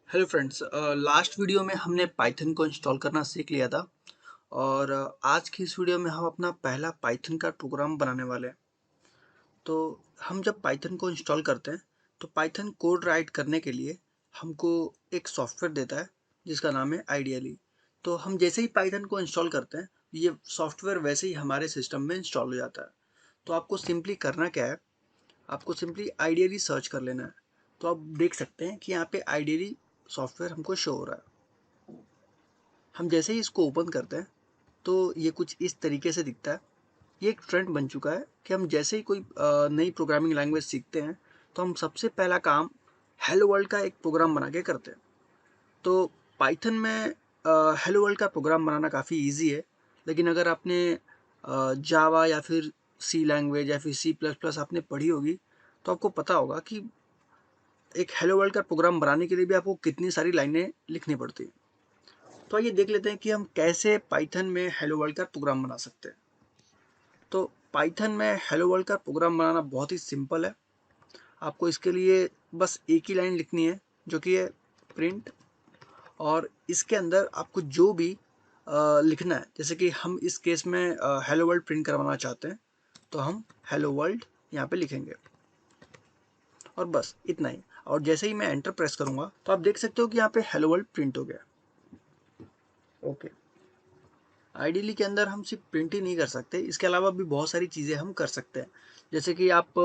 Hello friends, last video में हमने Python को इंस्टॉल करना सीख लिया था और आज की इस वीडियो में हम अपना पहला पाइथन का प्रोग्राम बनाने वाले हैं। तो हम जब पाइथन को इंस्टॉल करते हैं तो पाइथन कोड राइट करने के लिए हमको एक सॉफ्टवेयर देता है जिसका नाम है आइडियली। तो हम जैसे ही पाइथन को इंस्टॉल करते हैं ये सॉफ्टवेयर वैसे ही हमारे सिस्टम में इंस्टॉल हो जाता है। तो आपको सिंपली करना क्या है, आपको सिंपली आइडियली सर्च कर लेना है। तो आप देख सकते हैं कि यहाँ पे आइडियली सॉफ्टवेयर हमको शो हो रहा है। हम जैसे ही इसको ओपन करते हैं तो ये कुछ इस तरीके से दिखता है। ये एक ट्रेंड बन चुका है कि हम जैसे ही कोई नई प्रोग्रामिंग लैंग्वेज सीखते हैं तो हम सबसे पहला काम हेलो वर्ल्ड का एक प्रोग्राम बना के करते हैं। तो पाइथन में हेलो वर्ल्ड का प्रोग्राम बनाना काफ़ी इजी है। लेकिन अगर आपने जावा या फिर सी लैंग्वेज या फिर सी प्लस प्लस आपने पढ़ी होगी तो आपको पता होगा कि एक हेलो वर्ल्ड का प्रोग्राम बनाने के लिए भी आपको कितनी सारी लाइनें लिखनी पड़ती हैं। तो आइए देख लेते हैं कि हम कैसे पाइथन में हेलो वर्ल्ड का प्रोग्राम बना सकते हैं। तो पाइथन में हेलो वर्ल्ड का प्रोग्राम बनाना बहुत ही सिंपल है। आपको इसके लिए बस एक ही लाइन लिखनी है जो कि है प्रिंट, और इसके अंदर आपको जो भी लिखना है, जैसे कि हम इस केस में हेलो वर्ल्ड प्रिंट करवाना चाहते हैं तो हम हेलो वर्ल्ड यहाँ पे लिखेंगे और बस इतना ही। और जैसे ही मैं एंटर प्रेस करूँगा तो आप देख सकते हो कि यहाँ पे हेलो वर्ल्ड प्रिंट हो गया। ओके, आइडियली के अंदर हम सिर्फ प्रिंट ही नहीं कर सकते, इसके अलावा भी बहुत सारी चीज़ें हम कर सकते हैं। जैसे कि आप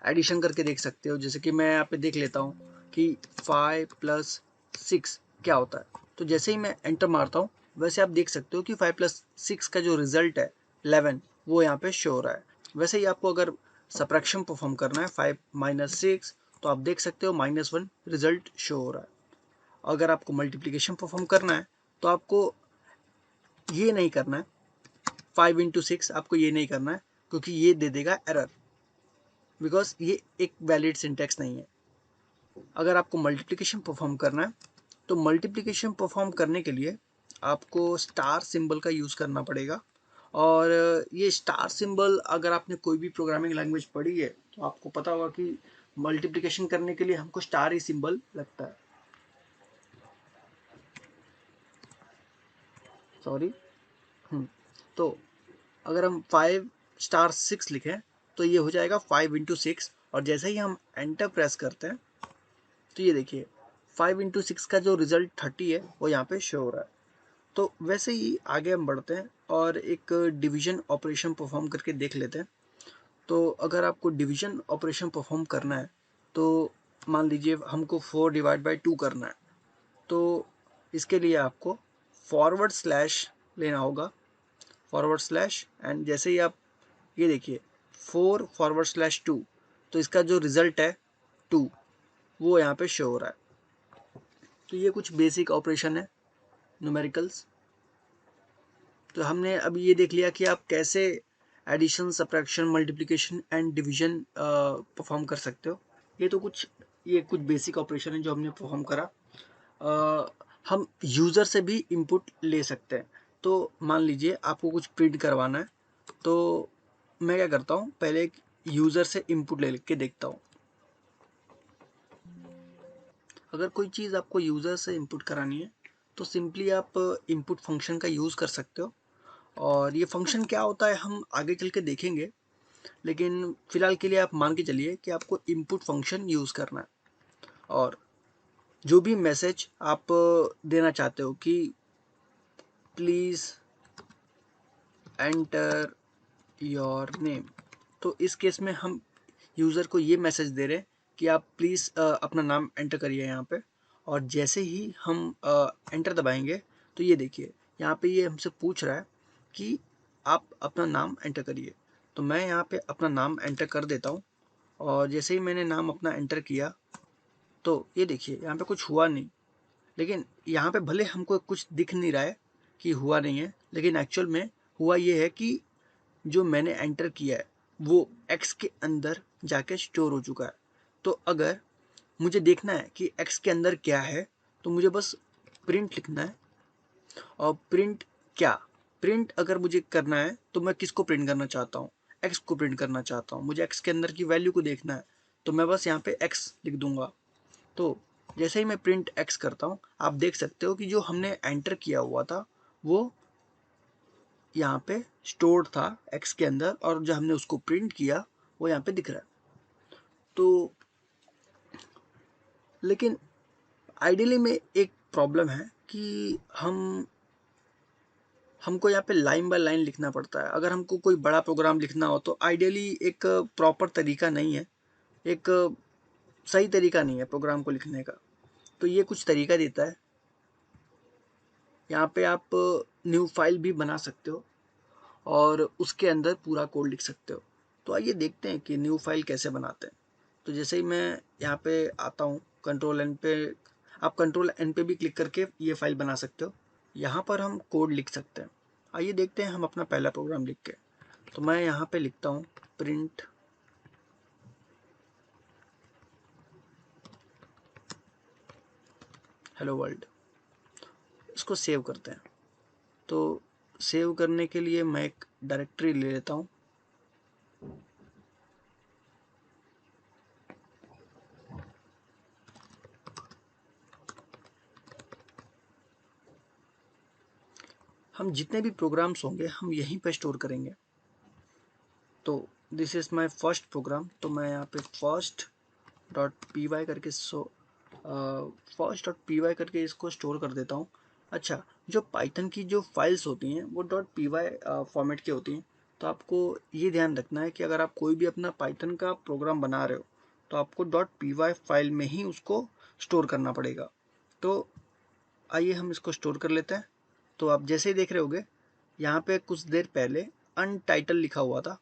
एडिशन करके देख सकते हो, जैसे कि मैं यहाँ पे देख लेता हूँ कि 5+6 क्या होता है। तो जैसे ही मैं एंटर मारता हूँ वैसे आप देख सकते हो कि 5+6 का जो रिजल्ट है 11, वो यहाँ पे शो हो रहा है। वैसे ही आपको अगर सब्ट्रैक्शन परफॉर्म करना है 5 - 6, तो आप देख सकते हो -1 रिजल्ट शो हो रहा है। अगर आपको मल्टीप्लिकेशन परफॉर्म करना है तो आपको ये नहीं करना है, 5 × 6 आपको ये नहीं करना है क्योंकि ये दे देगा एरर, बिकॉज ये एक वैलिड सिंटेक्स नहीं है। अगर आपको मल्टीप्लिकेशन परफॉर्म करना है तो मल्टीप्लिकेशन परफॉर्म करने के लिए आपको स्टार सिंबल का यूज़ करना पड़ेगा। और ये स्टार सिंबल अगर आपने कोई भी प्रोग्रामिंग लैंग्वेज पढ़ी है तो आपको पता होगा कि मल्टीप्लिकेशन करने के लिए हमको स्टार ही सिंबल लगता है। सॉरी। तो अगर हम 5*6 लिखें तो ये हो जाएगा 5 × 6, और जैसे ही हम एंटर प्रेस करते हैं तो ये देखिए 5 × 6 का जो रिजल्ट 30 है वो यहाँ पे शो हो रहा है। तो वैसे ही आगे हम बढ़ते हैं और एक डिवीजन ऑपरेशन परफॉर्म करके देख लेते हैं। तो अगर आपको डिवीजन ऑपरेशन परफॉर्म करना है तो मान लीजिए हमको 4/2 करना है, तो इसके लिए आपको फॉरवर्ड स्लैश लेना होगा, फॉरवर्ड स्लैश, एंड जैसे ही आप ये देखिए 4/2, तो इसका जो रिजल्ट है 2, वो यहाँ पे शो हो रहा है। तो ये कुछ बेसिक ऑपरेशन है, न्यूमेरिकल्स। तो हमने अब ये देख लिया कि आप कैसे addition, subtraction, multiplication and division perform कर सकते हो। ये कुछ बेसिक ऑपरेशन है जो हमने परफॉर्म करा। हम यूज़र से भी इनपुट ले सकते हैं। तो मान लीजिए आपको कुछ प्रिंट करवाना है तो मैं क्या करता हूँ, पहले एक यूज़र से इनपुट ले के देखता हूँ। अगर कोई चीज़ आपको यूज़र से इनपुट करानी है तो सिंपली आप इनपुट फंक्शन का यूज़ कर सकते हो। और ये फंक्शन क्या होता है हम आगे चल के देखेंगे, लेकिन फ़िलहाल के लिए आप मान के चलिए कि आपको इनपुट फंक्शन यूज़ करना है। और जो भी मैसेज आप देना चाहते हो कि प्लीज़ एंटर योर नेम, तो इस केस में हम यूज़र को ये मैसेज दे रहे हैं कि आप प्लीज़ अपना नाम एंटर करिए यहाँ पे। और जैसे ही हम एंटर दबाएंगे तो ये देखिए यहाँ पे ये हमसे पूछ रहा है कि आप अपना नाम एंटर करिए। तो मैं यहाँ पे अपना नाम एंटर कर देता हूँ, और जैसे ही मैंने नाम अपना एंटर किया तो ये देखिए यहाँ पे कुछ हुआ नहीं। लेकिन यहाँ पे भले हमको कुछ दिख नहीं रहा है कि हुआ नहीं है, लेकिन एक्चुअल में हुआ ये है कि जो मैंने एंटर किया है वो एक्स के अंदर जाके स्टोर हो चुका है। तो अगर मुझे देखना है कि एक्स के अंदर क्या है तो मुझे बस प्रिंट लिखना है। और प्रिंट क्या, प्रिंट अगर मुझे करना है तो मैं किसको प्रिंट करना चाहता हूँ, एक्स को प्रिंट करना चाहता हूँ। मुझे एक्स के अंदर की वैल्यू को देखना है तो मैं बस यहाँ पे एक्स लिख दूंगा। तो जैसे ही मैं प्रिंट एक्स करता हूँ, आप देख सकते हो कि जो हमने एंटर किया हुआ था वो यहाँ पे स्टोर्ड था एक्स के अंदर, और जो हमने उसको प्रिंट किया वो यहाँ पे दिख रहा है। तो लेकिन आइडियली में एक प्रॉब्लम है कि हमको यहाँ पे लाइन बाय लाइन लिखना पड़ता है। अगर हमको कोई बड़ा प्रोग्राम लिखना हो तो आइडियली एक प्रॉपर तरीका नहीं है, एक सही तरीका नहीं है प्रोग्राम को लिखने का। तो ये कुछ तरीका देता है। यहाँ पे आप न्यू फाइल भी बना सकते हो और उसके अंदर पूरा कोड लिख सकते हो। तो आइए देखते हैं कि न्यू फाइल कैसे बनाते हैं। तो जैसे ही मैं यहाँ पे आता हूँ कंट्रोल एन पे, आप कंट्रोल एन पे भी क्लिक करके ये फाइल बना सकते हो। यहाँ पर हम कोड लिख सकते हैं। आइए देखते हैं हम अपना पहला प्रोग्राम लिख के। तो मैं यहाँ पे लिखता हूँ प्रिंट हेलो वर्ल्ड। इसको सेव करते हैं। तो सेव करने के लिए मैं एक डायरेक्टरी ले लेता हूँ। हम जितने भी प्रोग्राम्स होंगे हम यहीं पे स्टोर करेंगे। तो this is my first program. तो मैं यहाँ पे फर्स्ट डॉट पी वाई करके फर्स्ट डॉट पी वाई करके इसको स्टोर कर देता हूँ। अच्छा, जो पाइथन की जो फाइल्स होती हैं वो डॉट पी वाई फॉर्मेट की होती हैं। तो आपको ये ध्यान रखना है कि अगर आप कोई भी अपना पाइथन का प्रोग्राम बना रहे हो तो आपको डॉट पी वाई फाइल में ही उसको स्टोर करना पड़ेगा। तो आइए हम इसको स्टोर कर लेते हैं। तो आप जैसे ही देख रहे होगे यहाँ पे कुछ देर पहले अनटाइटल लिखा हुआ था,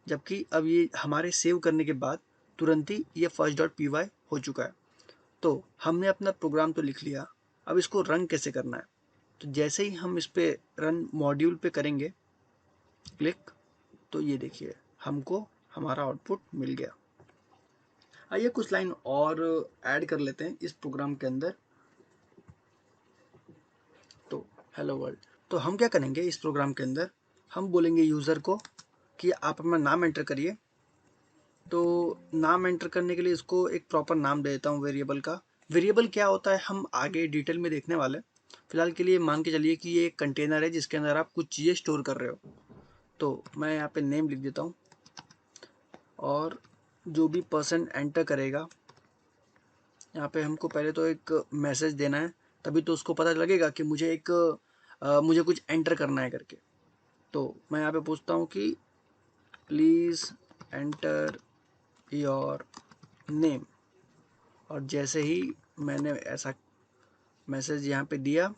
जबकि अब ये हमारे सेव करने के बाद तुरंत ही ये फर्स्ट डॉट पी वाई हो चुका है। तो हमने अपना प्रोग्राम तो लिख लिया, अब इसको रन कैसे करना है। तो जैसे ही हम इस पे रन मॉड्यूल पे करेंगे क्लिक, तो ये देखिए हमको हमारा आउटपुट मिल गया। आइए कुछ लाइन और ऐड कर लेते हैं इस प्रोग्राम के अंदर। तो हेलो वर्ल्ड। तो हम क्या करेंगे इस प्रोग्राम के अंदर, हम बोलेंगे यूज़र को कि आप अपना नाम एंटर करिए। तो नाम एंटर करने के लिए इसको एक प्रॉपर नाम दे देता हूँ वेरिएबल का। वेरिएबल क्या होता है हम आगे डिटेल में देखने वाले हैं। फिलहाल के लिए मान के चलिए कि ये एक कंटेनर है जिसके अंदर आप कुछ चीज़ें स्टोर कर रहे हो। तो मैं यहाँ पे नेम लिख देता हूँ, और जो भी पर्सन एंटर करेगा यहाँ पे हमको पहले तो एक मैसेज देना है, तभी तो उसको पता लगेगा कि मुझे कुछ एंटर करना है करके। तो मैं यहाँ पे पूछता हूँ कि प्लीज़ एंटर योर नेम, और जैसे ही मैंने ऐसा मैसेज यहाँ पे दिया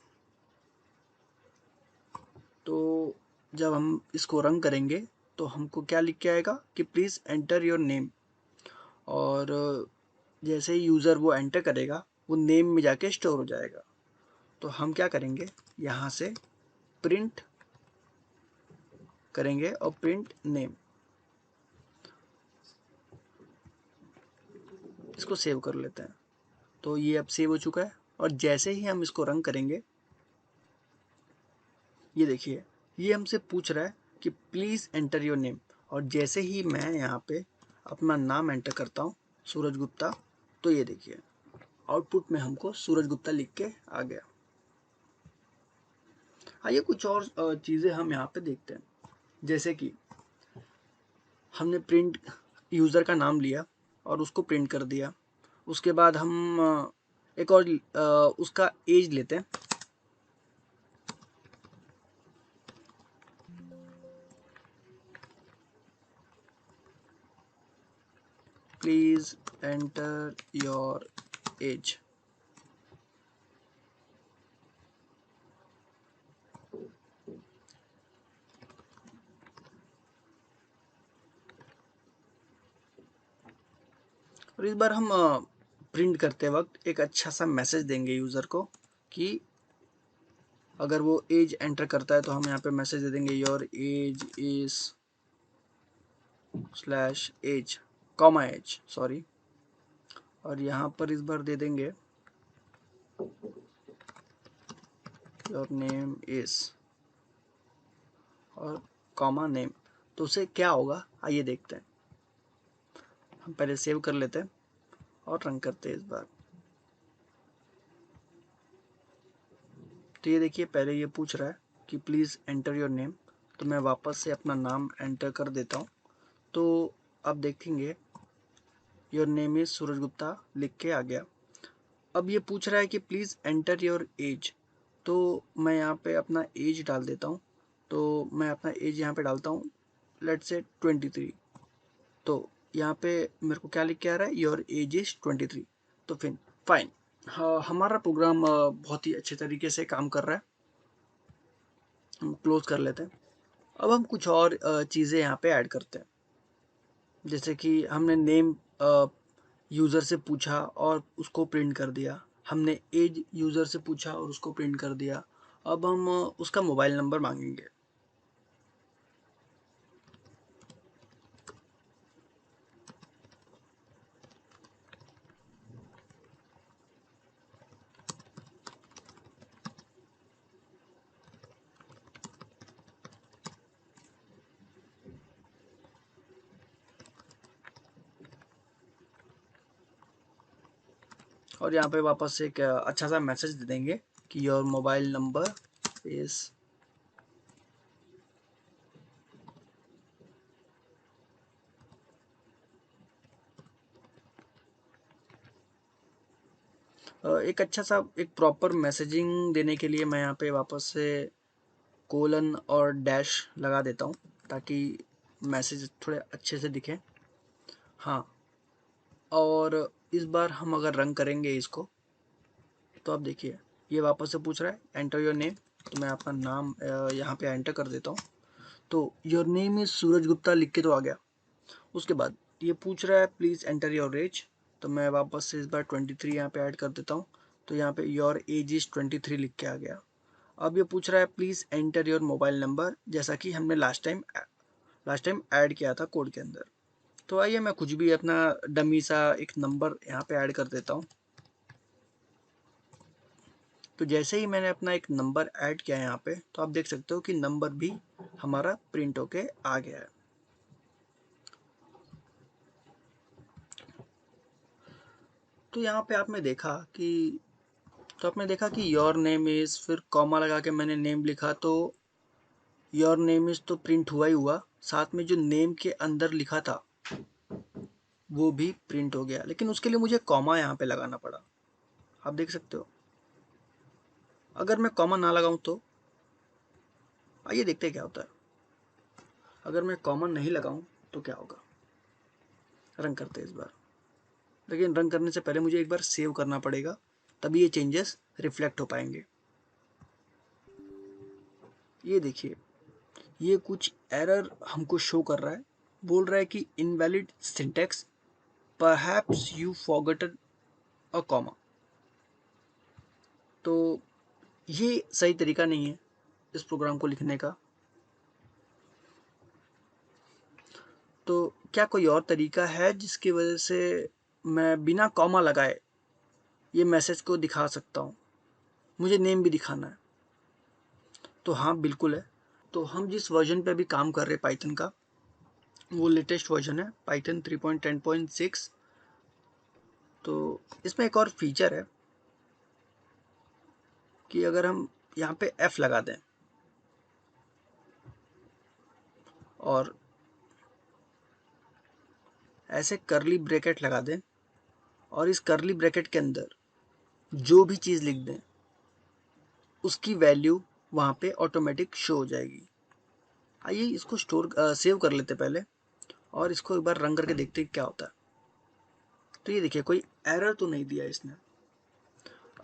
तो जब हम इसको रन करेंगे तो हमको क्या लिख के आएगा कि प्लीज़ एंटर योर नेम। और जैसे ही यूज़र वो एंटर करेगा वो नेम में जाके स्टोर हो जाएगा। तो हम क्या करेंगे यहाँ से प्रिंट करेंगे और प्रिंट नेम, इसको सेव कर लेते हैं। तो ये अब सेव हो चुका है, और जैसे ही हम इसको रन करेंगे ये देखिए ये हमसे पूछ रहा है कि प्लीज़ एंटर योर नेम। और जैसे ही मैं यहाँ पे अपना नाम एंटर करता हूँ सूरज गुप्ता, तो ये देखिए आउटपुट में हमको सूरज गुप्ता लिख के आ गया। आइए कुछ और चीज़ें हम यहाँ पे देखते हैं। जैसे कि हमने प्रिंट यूज़र का नाम लिया और उसको प्रिंट कर दिया। उसके बाद हम एक और उसका एज लेते हैं। Please enter your age. और इस बार हम प्रिंट करते वक्त एक अच्छा सा मैसेज देंगे यूज़र को कि अगर वो एज एंटर करता है तो हम यहाँ पे मैसेज दे देंगे your age is slash age comma age sorry. और यहाँ पर इस बार दे देंगे योर नेम इज और कॉमा नेम। तो उससे क्या होगा आइए देखते हैं। हम पहले सेव कर लेते हैं और रन करते हैं इस बार। तो ये देखिए पहले ये पूछ रहा है कि प्लीज़ एंटर योर नेम, तो मैं वापस से अपना नाम एंटर कर देता हूँ। तो आप देखेंगे योर नेम इज़ सूरज गुप्ता लिख के आ गया। अब ये पूछ रहा है कि प्लीज़ एंटर योर एज, तो मैं यहाँ पे अपना एज डाल देता हूँ। तो मैं अपना एज यहाँ पे डालता हूँ, लेट्स से 23। तो यहाँ पे मेरे को क्या लिख के आ रहा है, योर एज इज़ 23। तो फिर फाइन, हाँ हमारा प्रोग्राम बहुत ही अच्छे तरीके से काम कर रहा है। हम क्लोज कर लेते हैं। अब हम कुछ और चीज़ें यहाँ पे ऐड करते हैं, जैसे कि हमने नेम यूज़र से पूछा और उसको प्रिंट कर दिया, हमने एज यूज़र से पूछा और उसको प्रिंट कर दिया। अब हम उसका मोबाइल नंबर मांगेंगे। और यहाँ पे वापस एक अच्छा सा मैसेज दे देंगे कि योर मोबाइल नंबर इज़ एक अच्छा सा एक प्रॉपर मैसेजिंग देने के लिए मैं यहाँ पे वापस से कोलन और डैश लगा देता हूँ ताकि मैसेज थोड़े अच्छे से दिखे। हाँ, और इस बार हम अगर रन करेंगे इसको, तो आप देखिए ये वापस से पूछ रहा है एंटर योर नेम, तो मैं अपना नाम यहाँ पे एंटर कर देता हूँ। तो योर नेम इज़ सूरज गुप्ता लिख के तो आ गया। उसके बाद ये पूछ रहा है प्लीज़ एंटर योर एज, तो मैं वापस से इस बार 23 यहाँ पे ऐड कर देता हूँ। तो यहाँ पे योर एज इज़ 23 लिख के आ गया। अब ये पूछ रहा है please enter your mobile number, जैसा कि हमने लास्ट टाइम ऐड किया था कोड के अंदर। तो आइए मैं कुछ भी अपना डमी सा एक नंबर यहाँ पे ऐड कर देता हूँ। तो जैसे ही मैंने अपना एक नंबर ऐड किया यहाँ पे, तो आप देख सकते हो कि नंबर भी हमारा प्रिंट होके आ गया है। तो यहाँ पे आपने देखा कि योर नेम इज़, फिर कॉमा लगा के मैंने नेम लिखा, तो योर नेम इज़ तो प्रिंट हुआ ही हुआ, साथ में जो नेम के अंदर लिखा था वो भी प्रिंट हो गया, लेकिन उसके लिए मुझे कॉमा यहाँ पे लगाना पड़ा। आप देख सकते हो, अगर मैं कॉमा ना लगाऊं तो आइए देखते हैं क्या होता है। अगर मैं कॉमा नहीं लगाऊं तो क्या होगा, रन करते हैं इस बार। लेकिन रन करने से पहले मुझे एक बार सेव करना पड़ेगा, तभी ये चेंजेस रिफ्लेक्ट हो पाएंगे। ये देखिए ये कुछ एरर हमको शो कर रहा है, बोल रहा है कि invalid syntax, perhaps you forgotten a comma. तो ये सही तरीका नहीं है इस प्रोग्राम को लिखने का। तो क्या कोई और तरीका है जिसकी वजह से मैं बिना कॉमा लगाए ये मैसेज को दिखा सकता हूँ, मुझे नेम भी दिखाना है? तो हाँ बिल्कुल है। तो हम जिस वर्जन पे अभी काम कर रहे हैं पाइथन का, वो लेटेस्ट वर्जन है पाइथन 3.10.6। तो इसमें एक और फीचर है कि अगर हम यहाँ पे F लगा दें और ऐसे करली ब्रैकेट लगा दें और इस करली ब्रैकेट के अंदर जो भी चीज़ लिख दें उसकी वैल्यू वहाँ पे ऑटोमेटिक शो हो जाएगी। आइए इसको सेव कर लेते पहले और इसको एक बार रन करके देखते हैं क्या होता है। तो ये देखिए कोई एरर तो नहीं दिया इसने।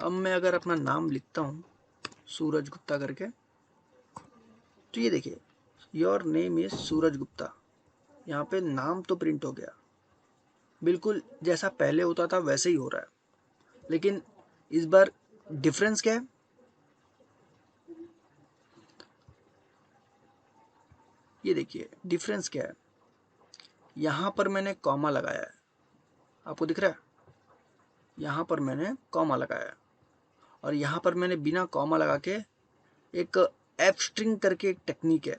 अब मैं अगर अपना नाम लिखता हूँ सूरज गुप्ता करके, तो ये देखिए योर नेम इज सूरज गुप्ता, यहाँ पे नाम तो प्रिंट हो गया, बिल्कुल जैसा पहले होता था वैसे ही हो रहा है। लेकिन इस बार डिफरेंस क्या है, ये देखिए डिफरेंस क्या है। यहाँ पर मैंने कॉमा लगाया है, आपको दिख रहा है, यहाँ पर मैंने कॉमा लगाया है और यहाँ पर मैंने बिना कॉमा लगा के एक एफ स्ट्रिंग करके एक टेक्निक है,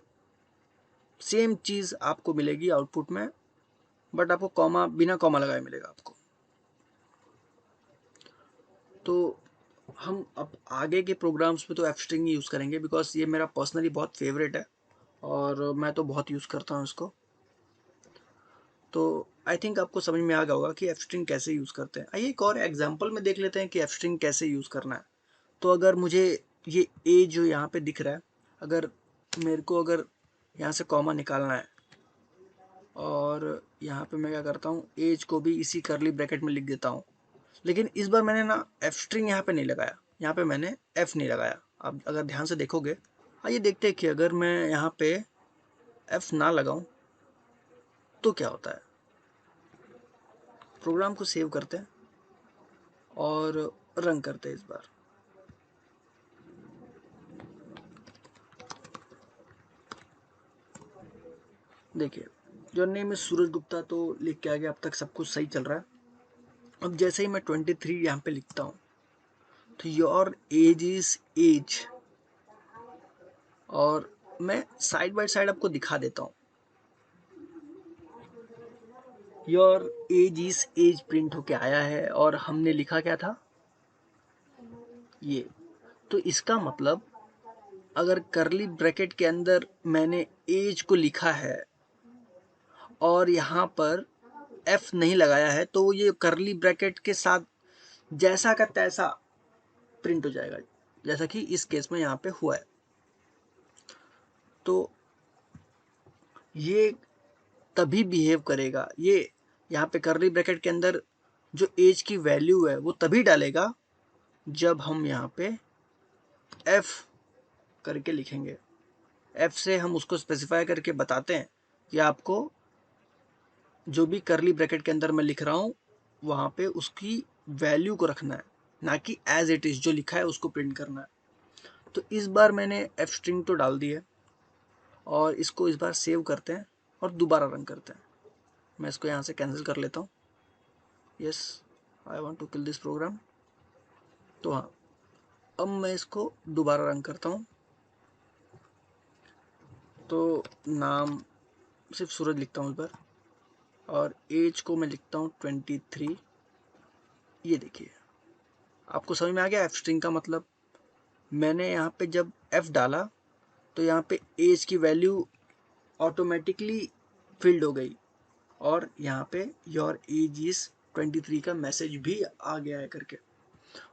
सेम चीज़ आपको मिलेगी आउटपुट में, बट आपको बिना कॉमा लगाए मिलेगा आपको। तो हम अब आगे के प्रोग्राम्स में तो एफ स्ट्रिंग यूज़ करेंगे, बिकॉज ये मेरा पर्सनली बहुत फेवरेट है और मैं तो बहुत यूज़ करता हूँ इसको। तो आई थिंक आपको समझ में आ गया होगा कि एफ स्ट्रिंग कैसे यूज़ करते हैं। आइए एक और एग्जांपल में देख लेते हैं कि एफ स्ट्रिंग कैसे यूज़ करना है। तो अगर मुझे ये ए जो यहाँ पे दिख रहा है, अगर मेरे को अगर यहाँ से कॉमा निकालना है और यहाँ पे मैं क्या करता हूँ, एज को भी इसी करली ब्रैकेट में लिख देता हूँ। लेकिन इस बार मैंने ना एफ स्ट्रिंग यहाँ पे नहीं लगाया, यहाँ पे मैंने एफ नहीं लगाया। आप अगर ध्यान से देखोगे, आइए देखते हैं कि अगर मैं यहाँ पे एफ ना लगाऊं तो क्या होता है। प्रोग्राम को सेव करते हैं और रन करते हैं इस बार। देखिए योर नेम इज सूरज गुप्ता तो लिख के आ गया, अब तक सब कुछ सही चल रहा है। अब जैसे ही मैं 23 यहाँ पे लिखता हूँ तो योर एज इज एज, और मैं साइड बाय साइड आपको दिखा देता हूँ। Your age is age print होके आया है और हमने लिखा क्या था, ये। तो इसका मतलब अगर करली ब्रैकेट के अंदर मैंने एज को लिखा है और यहाँ पर एफ नहीं लगाया है, तो ये करली ब्रैकेट के साथ जैसा का तैसा प्रिंट हो जाएगा, जैसा कि इस केस में यहाँ पे हुआ है। तो ये तभी बिहेव करेगा, ये यहाँ पे करली ब्रैकेट के अंदर जो एज की वैल्यू है वो तभी डालेगा जब हम यहाँ पे एफ करके लिखेंगे। एफ से हम उसको स्पेसिफाई करके बताते हैं कि आपको जो भी करली ब्रैकेट के अंदर मैं लिख रहा हूँ वहाँ पे उसकी वैल्यू को रखना है, ना कि एज इट इज़ जो लिखा है उसको प्रिंट करना है। तो इस बार मैंने एफ स्ट्रिंग तो डाल दी है और इसको इस बार सेव करते हैं और दोबारा रन करते हैं। मैं इसको यहाँ से कैंसिल कर लेता हूँ। Yes, I want to kill this program. तो हाँ, अब मैं इसको दोबारा रन करता हूँ। तो नाम सिर्फ सूरज लिखता हूँ इस बार और एज को मैं लिखता हूँ 23। ये देखिए आपको समझ में आ गया एफ स्ट्रिंग का मतलब। मैंने यहाँ पे जब एफ डाला तो यहाँ पे एज की वैल्यू ऑटोमेटिकली फिल्ड हो गई और यहाँ पे योर एज इज 23 का मैसेज भी आ गया है करके।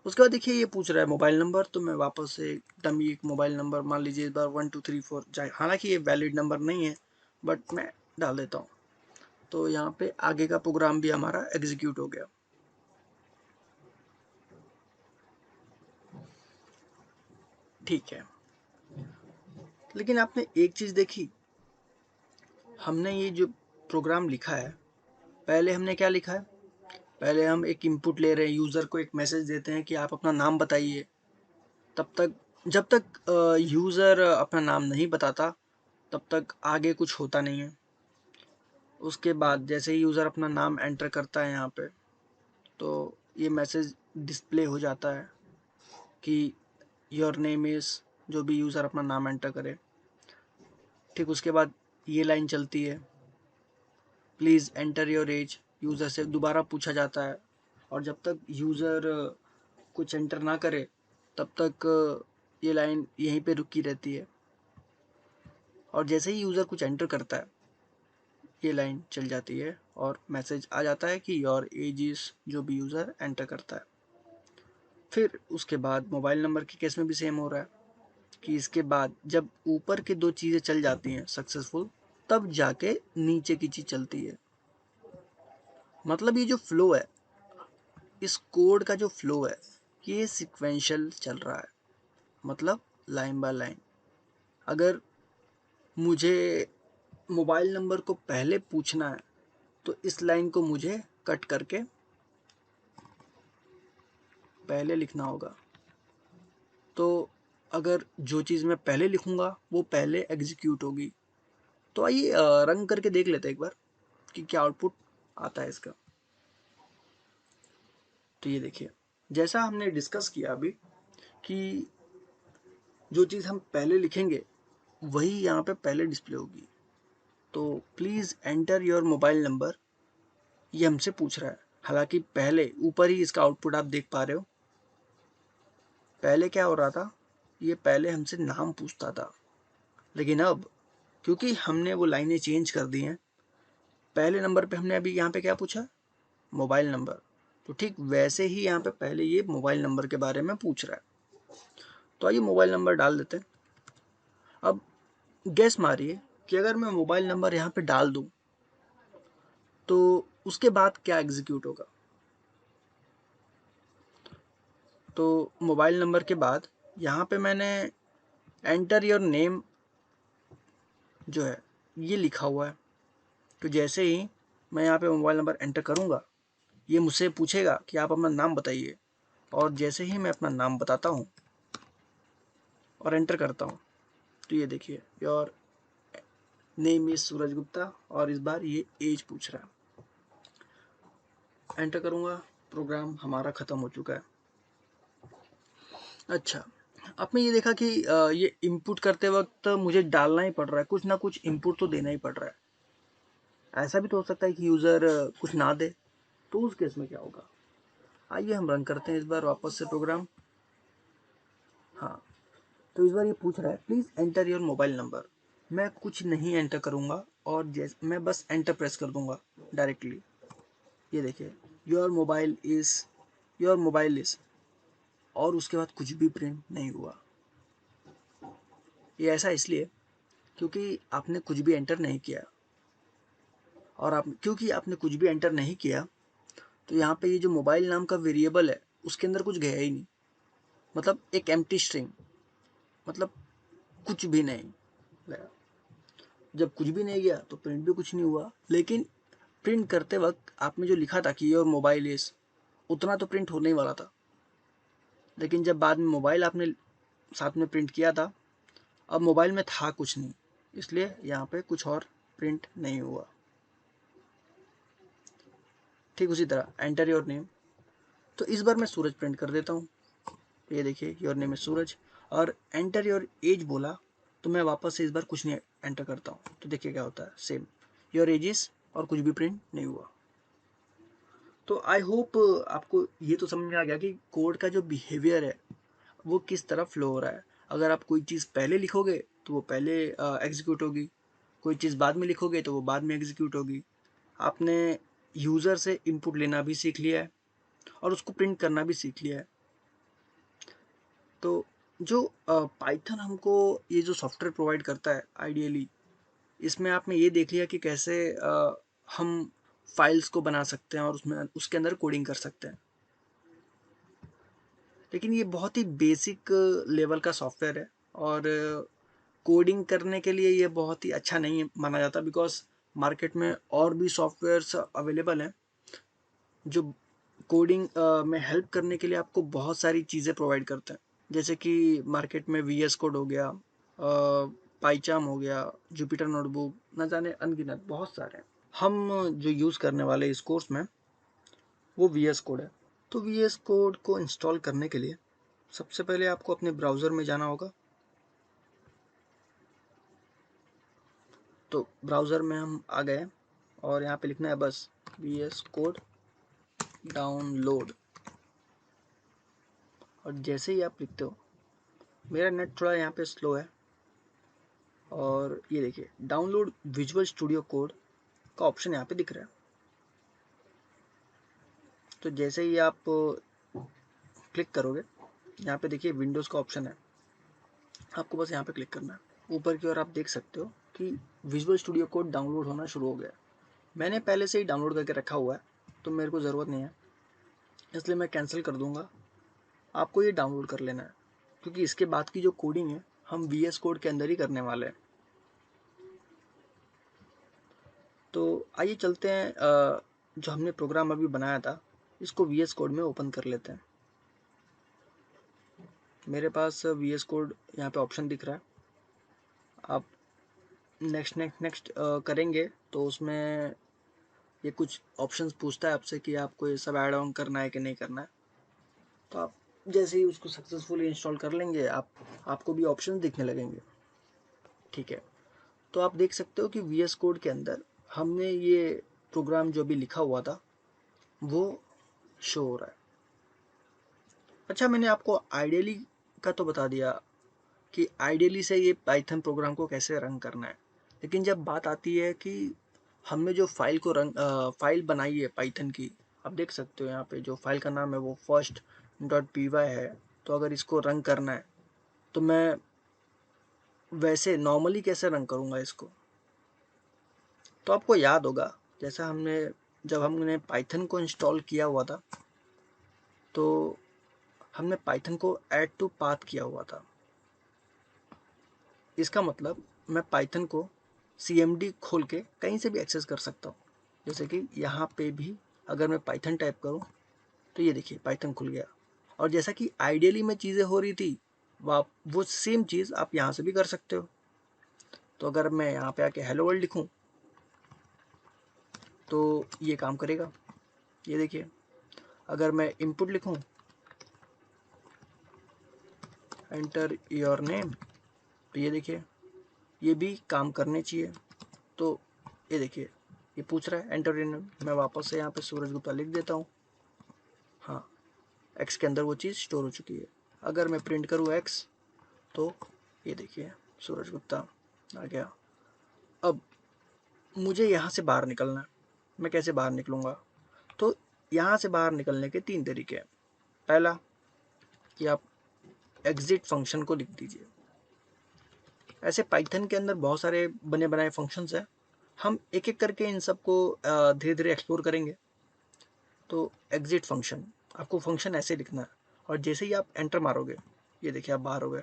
उसके बाद देखिए ये पूछ रहा है मोबाइल नंबर, तो मैं वापस से डमी एक मोबाइल नंबर मान लीजिए इस बार 1234 जाए, हालांकि ये वैलिड नंबर नहीं है बट मैं डाल देता हूँ। तो यहाँ पे आगे का प्रोग्राम भी हमारा एग्जीक्यूट हो गया। ठीक है, लेकिन आपने एक चीज़ देखी, हमने ये जो प्रोग्राम लिखा है, पहले हमने क्या लिखा है, पहले हम एक इनपुट ले रहे हैं, यूज़र को एक मैसेज देते हैं कि आप अपना नाम बताइए। तब तक जब तक यूज़र अपना नाम नहीं बताता तब तक आगे कुछ होता नहीं है। उसके बाद जैसे ही यूज़र अपना नाम एंटर करता है यहाँ पे, तो ये मैसेज डिस्प्ले हो जाता है कि योर नेम इज़, जो भी यूज़र अपना नाम एंटर करे। ठीक उसके बाद ये लाइन चलती है, please enter your age. User से दोबारा पूछा जाता है और जब तक यूज़र कुछ एंटर ना करे तब तक ये लाइन यहीं पे रुकी रहती है। और जैसे ही यूज़र कुछ एंटर करता है ये लाइन चल जाती है और मैसेज आ जाता है कि योर एज इज़, जो भी यूज़र एंटर करता है। फिर उसके बाद मोबाइल नंबर के केस में भी सेम हो रहा है कि इसके बाद जब ऊपर के दो चीज़ें चल जाती हैं सक्सेसफुल, तब जाके नीचे की चीज़ चलती है। मतलब ये जो फ्लो है, इस कोड का जो फ्लो है, ये सिक्वेंशियल चल रहा है, मतलब लाइन बाय लाइन। अगर मुझे मोबाइल नंबर को पहले पूछना है तो इस लाइन को मुझे कट करके पहले लिखना होगा। तो अगर जो चीज़ मैं पहले लिखूंगा वो पहले एग्जीक्यूट होगी। तो आइए रन करके देख लेते हैं एक बार कि क्या आउटपुट आता है इसका। तो ये देखिए, जैसा हमने डिस्कस किया अभी कि जो चीज़ हम पहले लिखेंगे वही यहाँ पे पहले डिस्प्ले होगी। तो please enter your mobile number, ये हमसे पूछ रहा है, हालांकि पहले ऊपर ही इसका आउटपुट आप देख पा रहे हो। पहले क्या हो रहा था, ये पहले हमसे नाम पूछता था, लेकिन अब क्योंकि हमने वो लाइनें चेंज कर दी हैं, पहले नंबर पे हमने अभी यहाँ पे क्या पूछा, मोबाइल नंबर। तो ठीक वैसे ही यहाँ पे पहले ये मोबाइल नंबर के बारे में पूछ रहा है। तो आइए मोबाइल नंबर डाल देते हैं। अब गैस मारिए कि अगर मैं मोबाइल नंबर यहाँ पे डाल दूँ तो उसके बाद क्या एग्जीक्यूट होगा। तो मोबाइल नंबर के बाद यहाँ पे मैंने एंटर योर नेम जो है ये लिखा हुआ है। तो जैसे ही मैं यहाँ पे मोबाइल नंबर एंटर करूँगा, ये मुझसे पूछेगा कि आप अपना नाम बताइए, और जैसे ही मैं अपना नाम बताता हूँ और एंटर करता हूँ, तो ये देखिए योर नेम इज सूरज गुप्ता, और इस बार ये एज पूछ रहा है। एंटर करूँगा, प्रोग्राम हमारा ख़त्म हो चुका है। अच्छा, आपने ये देखा कि ये इनपुट करते वक्त मुझे डालना ही पड़ रहा है, कुछ ना कुछ इनपुट तो देना ही पड़ रहा है। ऐसा भी तो हो सकता है कि यूज़र कुछ ना दे, तो उस केस में क्या होगा। आइए हम रन करते हैं इस बार वापस से प्रोग्राम। हाँ, तो इस बार ये पूछ रहा है please enter your mobile number. मैं कुछ नहीं एंटर करूँगा, और जैसे मैं बस एंटर प्रेस कर दूँगा डायरेक्टली। ये देखिए योर मोबाइल इज़, और उसके बाद कुछ भी प्रिंट नहीं हुआ। ये ऐसा इसलिए क्योंकि आपने कुछ भी एंटर नहीं किया, और आप क्योंकि आपने कुछ भी एंटर नहीं किया, तो यहाँ पे ये जो मोबाइल नाम का वेरिएबल है उसके अंदर कुछ गया ही नहीं, मतलब एक एम्प्टी स्ट्रिंग, मतलब कुछ भी नहीं गया। जब कुछ भी नहीं गया तो प्रिंट भी कुछ नहीं हुआ, लेकिन प्रिंट करते वक्त आपने जो लिखा था कि योर मोबाइल इज, उतना तो प्रिंट होने ही वाला था। लेकिन जब बाद में मोबाइल आपने साथ में प्रिंट किया था, अब मोबाइल में था कुछ नहीं, इसलिए यहाँ पे कुछ और प्रिंट नहीं हुआ। ठीक उसी तरह एंटर योर नेम, तो इस बार मैं सूरज प्रिंट कर देता हूँ। ये देखिए योर नेम है सूरज, और एंटर योर एज बोला तो मैं वापस से इस बार कुछ नहीं एंटर करता हूँ, तो देखिए क्या होता है, सेम योर एजिस, और कुछ भी प्रिंट नहीं हुआ। तो आई होप आपको ये तो समझ में आ गया कि कोड का जो बिहेवियर है वो किस तरह फ्लो हो रहा है। अगर आप कोई चीज़ पहले लिखोगे तो वो पहले एग्जीक्यूट होगी, कोई चीज़ बाद में लिखोगे तो वो बाद में एग्जीक्यूट होगी। आपने यूज़र से इनपुट लेना भी सीख लिया है और उसको प्रिंट करना भी सीख लिया है। तो जो पाइथन हमको ये जो सॉफ्टवेयर प्रोवाइड करता है आइडियली, इसमें आपने ये देख लिया कि कैसे हम फाइल्स को बना सकते हैं और उसमें उसके अंदर कोडिंग कर सकते हैं। लेकिन ये बहुत ही बेसिक लेवल का सॉफ्टवेयर है, और कोडिंग करने के लिए ये बहुत ही अच्छा नहीं माना जाता, बिकॉज मार्केट में और भी सॉफ्टवेयर्स अवेलेबल हैं जो कोडिंग में हेल्प करने के लिए आपको बहुत सारी चीज़ें प्रोवाइड करते हैं। जैसे कि मार्केट में वी एस कोड हो गया, पाइचाम हो गया, जुपिटर नोटबुक, न जाने अनगिनत बहुत सारे हैं। हम जो यूज़ करने वाले इस कोर्स में वो वी एस कोड है। तो वी एस कोड को इंस्टॉल करने के लिए सबसे पहले आपको अपने ब्राउज़र में जाना होगा। तो ब्राउज़र में हम आ गए, और यहाँ पे लिखना है बस वी एस कोड डाउनलोड, और जैसे ही आप लिखते हो, मेरा नेट थोड़ा यहाँ पे स्लो है, और ये देखिए डाउनलोड विजुअल स्टूडियो कोड का ऑप्शन यहाँ पे दिख रहा है। तो जैसे ही आप क्लिक करोगे, यहाँ पे देखिए विंडोज़ का ऑप्शन है, आपको बस यहाँ पे क्लिक करना है। ऊपर की ओर आप देख सकते हो कि विजुअल स्टूडियो कोड डाउनलोड होना शुरू हो गया। मैंने पहले से ही डाउनलोड करके रखा हुआ है, तो मेरे को ज़रूरत नहीं है, इसलिए मैं कैंसिल कर दूंगा। आपको ये डाउनलोड कर लेना है, क्योंकि इसके बाद की जो कोडिंग है हम वी एस कोड के अंदर ही करने वाले हैं। तो आइए चलते हैं, जो हमने प्रोग्राम अभी बनाया था इसको वी एस कोड में ओपन कर लेते हैं। मेरे पास वी एस कोड यहाँ पे ऑप्शन दिख रहा है। आप नेक्स्ट नेक्स्ट नेक्स्ट करेंगे तो उसमें ये कुछ ऑप्शंस पूछता है आपसे कि आपको ये सब ऐड ऑन करना है कि नहीं करना है। तो आप जैसे ही उसको सक्सेसफुली इंस्टॉल कर लेंगे, आपको भी ऑप्शन दिखने लगेंगे। ठीक है, तो आप देख सकते हो कि वी एस कोड के अंदर हमने ये प्रोग्राम जो भी लिखा हुआ था वो शो हो रहा है। अच्छा, मैंने आपको आइडियली का तो बता दिया कि आइडियली से ये पाइथन प्रोग्राम को कैसे रन करना है, लेकिन जब बात आती है कि हमने जो फाइल बनाई है पाइथन की, आप देख सकते हो यहाँ पे जो फाइल का नाम है वो first.py है। तो अगर इसको रन करना है तो मैं वैसे नॉर्मली कैसे रन करूँगा इसको। तो आपको याद होगा जैसा जब हमने पाइथन को इंस्टॉल किया हुआ था तो हमने पाइथन को ऐड टू पाथ किया हुआ था। इसका मतलब मैं पाइथन को cmd खोल के कहीं से भी एक्सेस कर सकता हूँ। जैसे कि यहाँ पे भी अगर मैं पाइथन टाइप करूँ तो ये देखिए पाइथन खुल गया। और जैसा कि आइडियली में चीज़ें हो रही थी वो सेम चीज़ आप यहाँ से भी कर सकते हो। तो अगर मैं यहाँ पे आके हेलो वर्ल्ड लिखूँ तो ये काम करेगा। ये देखिए, अगर मैं इनपुट लिखूँ एंटर योर नेम, तो ये देखिए ये भी काम करने चाहिए। तो ये देखिए ये पूछ रहा है एंटर योर नेम, मैं वापस से यहाँ पे सूरज गुप्ता लिख देता हूँ। हाँ, एक्स के अंदर वो चीज़ स्टोर हो चुकी है। अगर मैं प्रिंट करूँ एक्स तो ये देखिए सूरज गुप्ता आ गया। अब मुझे यहाँ से बाहर निकलना है, मैं कैसे बाहर निकलूँगा। तो यहाँ से बाहर निकलने के 3 तरीके हैं। पहला कि आप एग्जिट फंक्शन को लिख दीजिए। ऐसे पाइथन के अंदर बहुत सारे बने बनाए फंक्शंस हैं, हम एक एक करके इन सबको धीरे धीरे एक्सप्लोर करेंगे। तो एग्जिट फंक्शन, आपको फंक्शन ऐसे लिखना है और जैसे ही आप एंटर मारोगे ये देखिए आप बाहर हो गए।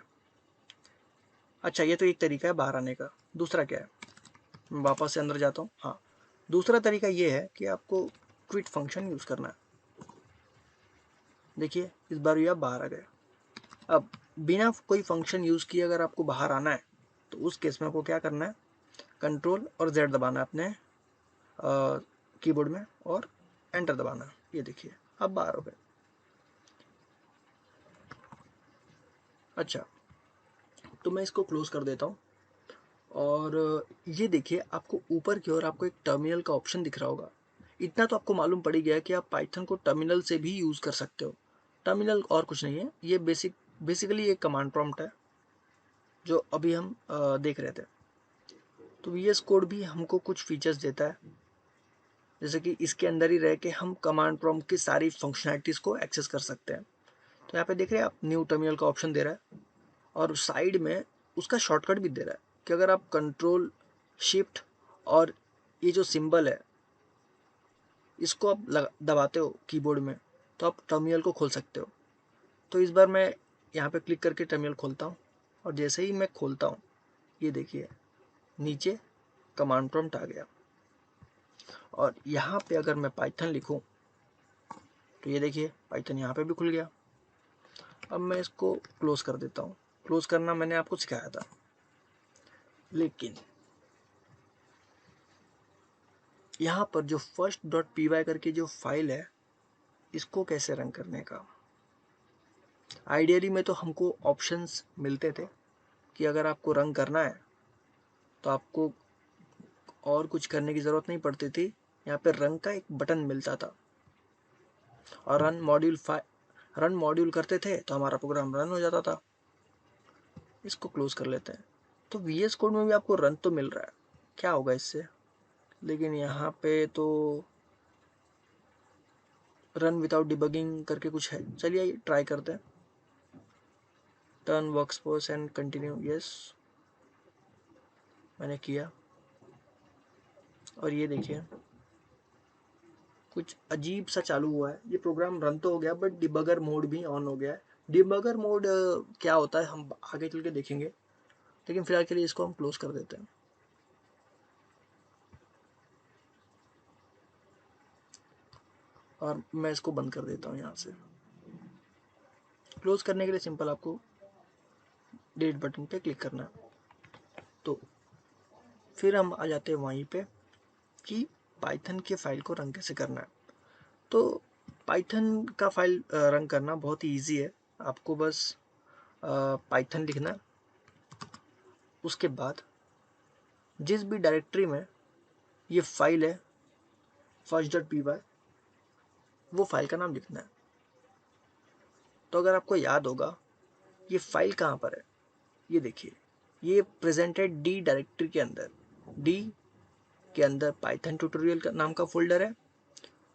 अच्छा, ये तो एक तरीका है बाहर आने का। दूसरा क्या है, मैं वापस से अंदर जाता हूँ। हाँ, दूसरा तरीका ये है कि आपको क्विट फंक्शन यूज़ करना है। देखिए इस बार ये आप बाहर आ गए। अब बिना कोई फंक्शन यूज़ किए अगर आपको बाहर आना है तो उस केस में आपको क्या करना है, कंट्रोल और जेड दबाना है अपने कीबोर्ड में और एंटर दबाना। ये देखिए अब बाहर हो गए। अच्छा, तो मैं इसको क्लोज कर देता हूँ और ये देखिए आपको ऊपर की ओर आपको एक टर्मिनल का ऑप्शन दिख रहा होगा। इतना तो आपको मालूम पड़ ही गया कि आप पाइथन को टर्मिनल से भी यूज़ कर सकते हो। टर्मिनल और कुछ नहीं है, ये बेसिकली एक कमांड प्रॉम्प्ट है जो अभी हम देख रहे थे। तो VS कोड भी हमको कुछ फीचर्स देता है, जैसे कि इसके अंदर ही रह के हम कमांड प्रॉम्प्ट की सारी फंक्शनैलिटीज़ को एक्सेस कर सकते हैं। तो यहाँ पे देख रहे हैं आप न्यू टर्मिनल का ऑप्शन दे रहा है और साइड में उसका शॉर्टकट भी दे रहा है कि अगर आप कंट्रोल शिफ्ट और ये जो सिंबल है इसको आप दबाते हो कीबोर्ड में तो आप टर्मिनल को खोल सकते हो। तो इस बार मैं यहाँ पे क्लिक करके टर्मिनल खोलता हूँ और जैसे ही मैं खोलता हूँ ये देखिए नीचे कमांड प्रॉम्प्ट आ गया। और यहाँ पे अगर मैं पाइथन लिखूँ तो ये देखिए पाइथन यहाँ पे भी खुल गया। अब मैं इसको क्लोज कर देता हूँ। क्लोज करना मैंने आपको सिखाया था, लेकिन यहाँ पर जो first.py करके जो फाइल है इसको कैसे रन करने का। आइडियली में तो हमको ऑप्शंस मिलते थे कि अगर आपको रन करना है तो आपको और कुछ करने की ज़रूरत नहीं पड़ती थी। यहाँ पे रन का एक बटन मिलता था और रन मॉड्यूल करते थे तो हमारा प्रोग्राम रन हो जाता था। इसको क्लोज कर लेते हैं। तो VS कोड में भी आपको रन तो मिल रहा है, क्या होगा इससे। लेकिन यहाँ पे तो रन विदाउट डिबगिंग करके कुछ है, चलिए ट्राई करते हैं। Turn workspace and continue, yes मैंने किया और ये देखिए कुछ अजीब सा चालू हुआ है। ये प्रोग्राम रन तो हो गया बट डिबगर मोड भी ऑन हो गया है। डिबगर मोड क्या होता है हम आगे चल के देखेंगे, लेकिन फिलहाल के लिए इसको हम क्लोज कर देते हैं। और मैं इसको बंद कर देता हूँ। यहाँ से क्लोज करने के लिए सिंपल आपको डिलीट बटन पे क्लिक करना है। तो फिर हम आ जाते हैं वहीं पे कि पाइथन के फाइल को रन कैसे करना है। तो पाइथन का फाइल रन करना बहुत ही ईजी है। आपको बस पाइथन लिखना है, उसके बाद जिस भी डायरेक्टरी में ये फाइल है first.py वो फाइल का नाम लिखना है। तो अगर आपको याद होगा ये फाइल कहाँ पर है, ये देखिए, ये प्रेजेंट है डी डायरेक्टरी के अंदर। डी के अंदर पाइथन ट्यूटोरियल का नाम का फोल्डर है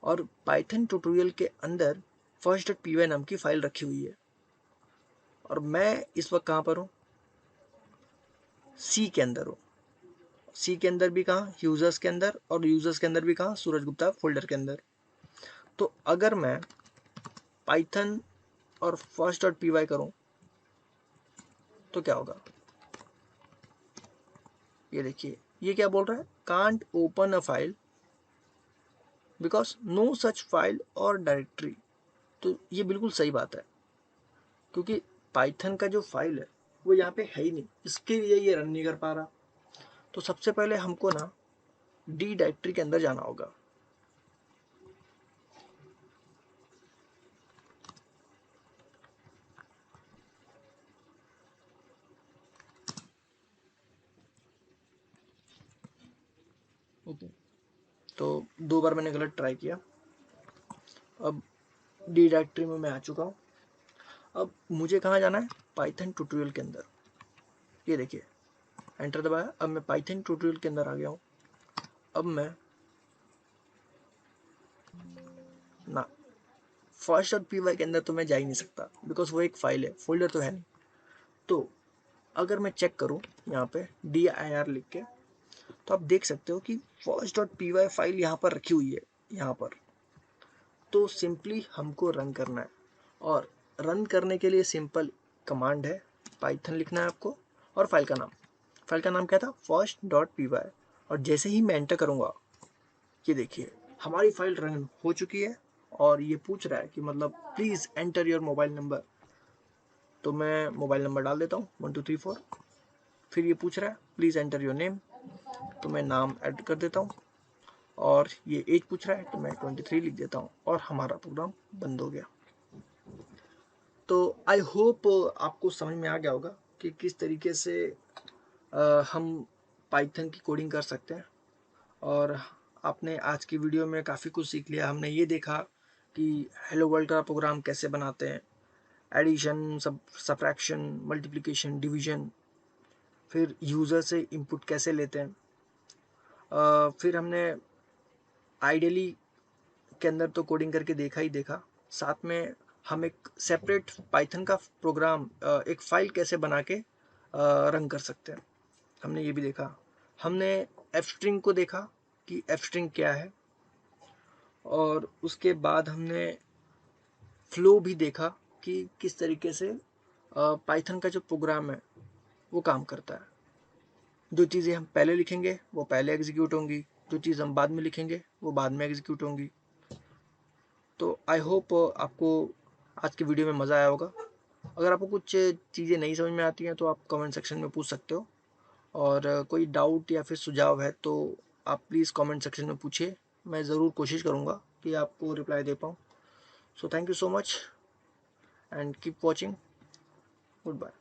और पाइथन ट्यूटोरियल के अंदर first.py नाम की फाइल रखी हुई है। और मैं इस वक्त कहाँ पर हूँ, सी के अंदर हूँ। सी के अंदर भी कहाँ, यूजर्स के अंदर, और यूजर्स के अंदर भी कहाँ, सूरज गुप्ता फोल्डर के अंदर। तो अगर मैं पाइथन और first.py करूँ तो क्या होगा, ये देखिए, ये क्या बोल रहा है, can't open a file because no such file और डायरेक्टरी। तो ये बिल्कुल सही बात है, क्योंकि पाइथन का जो फाइल है वो यहाँ पे है ही नहीं, इसके लिए ये रन नहीं कर पा रहा। तो सबसे पहले हमको ना डी डायरेक्टरी के अंदर जाना होगा। ओके, तो 2 बार मैंने गलत ट्राई किया। अब डी डायरेक्टरी में मैं आ चुका हूँ। अब मुझे कहाँ जाना है, पाइथन ट्यूटोरियल के अंदर। ये देखिए, एंटर दबाया, अब मैं पाइथन ट्यूटोरियल के अंदर आ गया हूँ। अब मैं ना first.py के अंदर तो मैं जा ही नहीं सकता, बिकॉज वो एक फाइल है, फोल्डर तो है नहीं। तो अगर मैं चेक करूँ यहाँ पे dir लिख के, तो आप देख सकते हो कि first.py फाइल यहाँ पर रखी हुई है, यहाँ पर। तो सिंपली हमको रन करना है, और रन करने के लिए सिंपल कमांड है, पाइथन लिखना है आपको, और फाइल का नाम क्या था, first.py। और जैसे ही मैं एंटर करूँगा, ये देखिए हमारी फाइल रन हो चुकी है। और ये पूछ रहा है कि मतलब please enter your mobile number. तो मैं मोबाइल नंबर डाल देता हूँ 1234। फिर ये पूछ रहा है प्लीज़ एंटर योर नेम, तो मैं नाम ऐड कर देता हूँ। और ये एज पूछ रहा है, तो मैं 23 लिख देता हूँ, और हमारा प्रोग्राम बंद हो गया। तो आई होप आपको समझ में आ गया होगा कि किस तरीके से हम पाइथन की कोडिंग कर सकते हैं। और आपने आज की वीडियो में काफ़ी कुछ सीख लिया। हमने ये देखा कि हेलो वर्ल्ड का प्रोग्राम कैसे बनाते हैं, एडिशन, सब्ट्रैक्शन, मल्टीप्लिकेशन, डिवीजन, फिर यूज़र से इनपुट कैसे लेते हैं। फिर हमने आइडियली के अंदर तो कोडिंग करके देखा ही देखा, साथ में हम एक सेपरेट पाइथन का प्रोग्राम, एक फाइल कैसे बना के रन कर सकते हैं, हमने ये भी देखा। हमने एफ स्ट्रिंग को देखा कि एफ स्ट्रिंग क्या है, और उसके बाद हमने फ्लो भी देखा कि किस तरीके से पाइथन का जो प्रोग्राम है वो काम करता है। जो चीज़ें हम पहले लिखेंगे वो पहले एग्जीक्यूट होंगी, जो चीज़ हम बाद में लिखेंगे वो बाद में एग्जीक्यूट होंगी। तो आई होप आपको आज की वीडियो में मज़ा आया होगा। अगर आपको कुछ चीज़ें नहीं समझ में आती हैं तो आप कमेंट सेक्शन में पूछ सकते हो, और कोई डाउट या फिर सुझाव है तो आप प्लीज़ कमेंट सेक्शन में पूछिए। मैं ज़रूर कोशिश करूँगा कि आपको रिप्लाई दे पाऊँ। So thank you so much and keep watching. Good bye.